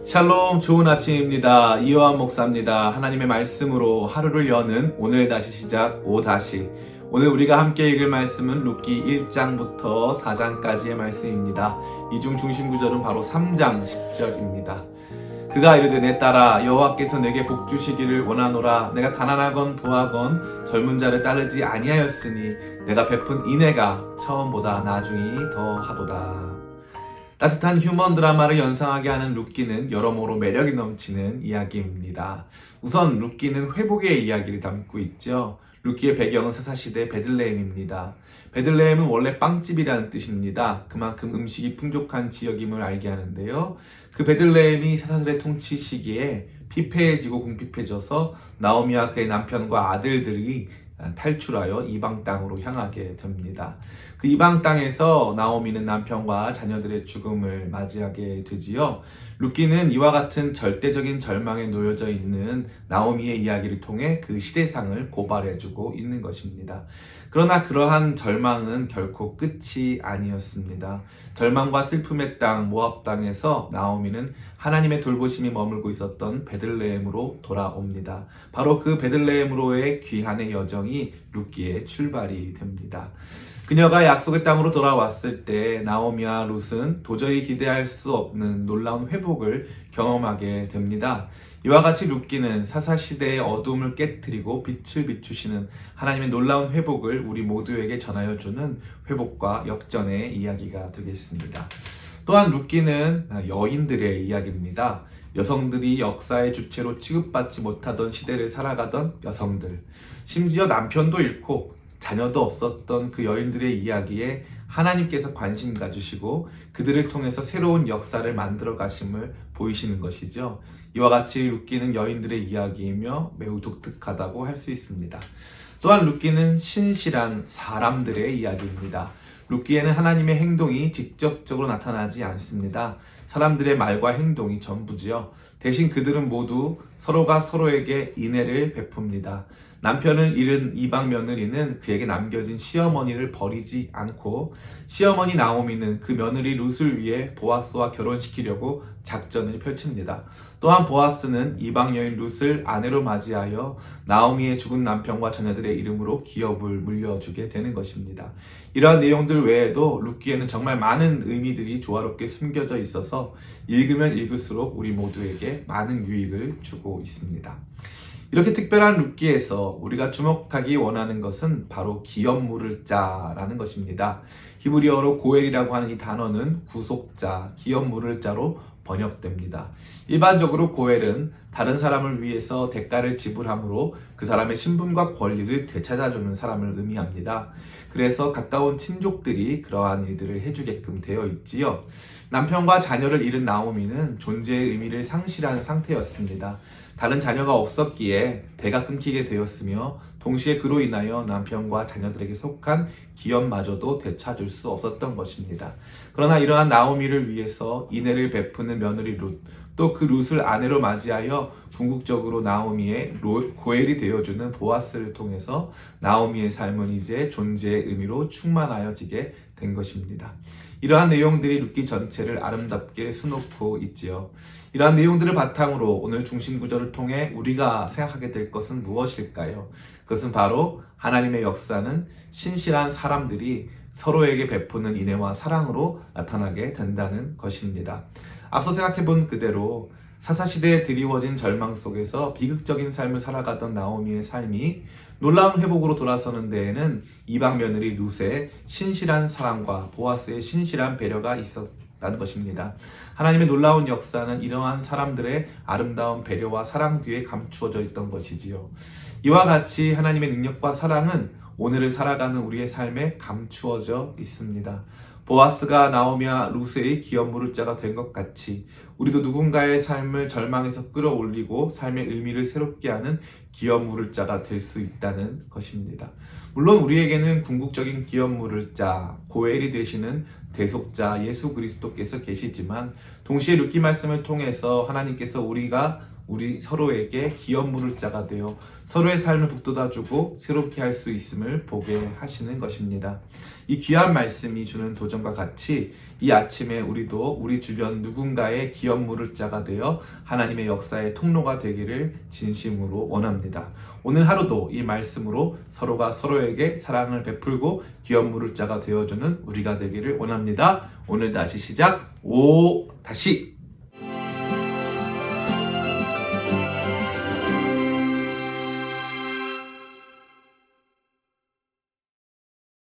샬롬, 좋은 아침입니다. 이요한 목사입니다. 하나님의 말씀으로 하루를 여는 오늘 다시 시작 오다시. 오늘 우리가 함께 읽을 말씀은 룻기 1장부터 4장까지의 말씀입니다. 이 중 중심 구절은 바로 3장 10절입니다. 그가 이르되 내 딸아 여호와께서 내게 복 주시기를 원하노라. 내가 가난하건 부하건 젊은 자를 따르지 아니하였으니 내가 베푼 인애가 처음보다 나중이 더하도다. 따뜻한 휴먼 드라마를 연상하게 하는 룻기는 여러모로 매력이 넘치는 이야기입니다. 우선 룻기는 회복의 이야기를 담고 있죠. 룻기의 배경은 사사시대 베들레헴입니다. 베들레헴은 원래 빵집이라는 뜻입니다. 그만큼 음식이 풍족한 지역임을 알게 하는데요. 그 베들레헴이 사사들의 통치 시기에 피폐해지고 궁핍해져서 나오미와 그의 남편과 아들들이 탈출하여 이방 땅으로 향하게 됩니다. 그 이방 땅에서 나오미는 남편과 자녀들의 죽음을 맞이하게 되지요. 룻기는 이와 같은 절대적인 절망에 놓여져 있는 나오미의 이야기를 통해 그 시대상을 고발해주고 있는 것입니다. 그러나 그러한 절망은 결코 끝이 아니었습니다. 절망과 슬픔의 땅 모압 땅에서 나오미는 하나님의 돌보심이 머물고 있었던 베들레헴으로 돌아옵니다. 바로 그 베들레헴으로의 귀환의 여정이 룻기의 출발이 됩니다. 그녀가 약속의 땅으로 돌아왔을 때 나오미와 룻은 도저히 기대할 수 없는 놀라운 회복을 경험하게 됩니다. 이와 같이 룻기는 사사시대의 어두움을 깨트리고 빛을 비추시는 하나님의 놀라운 회복을 우리 모두에게 전하여 주는 회복과 역전의 이야기가 되겠습니다. 또한 룻기는 여인들의 이야기입니다. 여성들이 역사의 주체로 취급받지 못하던 시대를 살아가던 여성들, 심지어 남편도 잃고 자녀도 없었던 그 여인들의 이야기에 하나님께서 관심 가주시고 그들을 통해서 새로운 역사를 만들어 가심을 보이시는 것이죠. 이와 같이 룻기는 여인들의 이야기이며 매우 독특하다고 할 수 있습니다. 또한 룻기는 신실한 사람들의 이야기입니다. 룻기에는 하나님의 행동이 직접적으로 나타나지 않습니다. 사람들의 말과 행동이 전부지요. 대신 그들은 모두 서로가 서로에게 인애를 베풉니다. 남편을 잃은 이방 며느리는 그에게 남겨진 시어머니를 버리지 않고 시어머니 나오미는 그 며느리 룻을 위해 보아스와 결혼시키려고 작전을 펼칩니다. 또한 보아스는 이방 여인 룻을 아내로 맞이하여 나오미의 죽은 남편과 자녀들의 이름으로 기업을 물려주게 되는 것입니다. 이러한 내용들 외에도 룻기에는 정말 많은 의미들이 조화롭게 숨겨져 있어서 읽으면 읽을수록 우리 모두에게 많은 유익을 주고 있습니다. 이렇게 특별한 룻기에서 우리가 주목하기 원하는 것은 바로 기업 물을 자라는 것입니다. 히브리어로 고엘이라고 하는 이 단어는 구속자, 기업 물을 자로 번역됩니다. 일반적으로 고엘은 다른 사람을 위해서 대가를 지불함으로 그 사람의 신분과 권리를 되찾아주는 사람을 의미합니다. 그래서 가까운 친족들이 그러한 일들을 해주게끔 되어 있지요. 남편과 자녀를 잃은 나오미는 존재의 의미를 상실한 상태였습니다. 다른 자녀가 없었기에 대가 끊기게 되었으며 동시에 그로 인하여 남편과 자녀들에게 속한 기업마저도 되찾을 수 없었던 것입니다. 그러나 이러한 나오미를 위해서 인애를 베푸는 며느리 룻, 또 그 룻을 아내로 맞이하여 궁극적으로 나오미의 고엘이 되어주는 보아스를 통해서 나오미의 삶은 이제 존재의 의미로 충만하여지게 된 것입니다. 이러한 내용들이 룻기 전체를 아름답게 수놓고 있지요. 이러한 내용들을 바탕으로 오늘 중심 구절을 통해 우리가 생각하게 될 것은 무엇일까요? 그것은 바로 하나님의 역사는 신실한 사람들이 서로에게 베푸는 인애와 사랑으로 나타나게 된다는 것입니다. 앞서 생각해본 그대로 사사시대에 드리워진 절망 속에서 비극적인 삶을 살아가던 나오미의 삶이 놀라운 회복으로 돌아서는 데에는 이방 며느리 룻의 신실한 사랑과 보아스의 신실한 배려가 있었다는 것입니다. 하나님의 놀라운 역사는 이러한 사람들의 아름다운 배려와 사랑 뒤에 감추어져 있던 것이지요. 이와 같이 하나님의 능력과 사랑은 오늘을 살아가는 우리의 삶에 감추어져 있습니다. 보아스가 나오미와 룻의 기업 물을 자가 된 것 같이 우리도 누군가의 삶을 절망에서 끌어올리고 삶의 의미를 새롭게 하는 기업 물을 자가 될 수 있다는 것입니다. 물론 우리에게는 궁극적인 기업 물을 자, 고엘이 되시는 대속자 예수 그리스도께서 계시지만 동시에 룻기 말씀을 통해서 하나님께서 우리가 우리 서로에게 기업 물을 자가 되어 서로의 삶을 북돋아주고 새롭게 할 수 있음을 보게 하시는 것입니다. 이 귀한 말씀이 주는 도전과 같이 이 아침에 우리도 우리 주변 누군가의 기업 물을 자가 되어 하나님의 역사의 통로가 되기를 진심으로 원합니다. 오늘 하루도 이 말씀으로 서로가 서로에게 사랑을 베풀고 기업 물을 자가 되어주는 우리가 되기를 원합니다. 오늘 다시 시작. 다시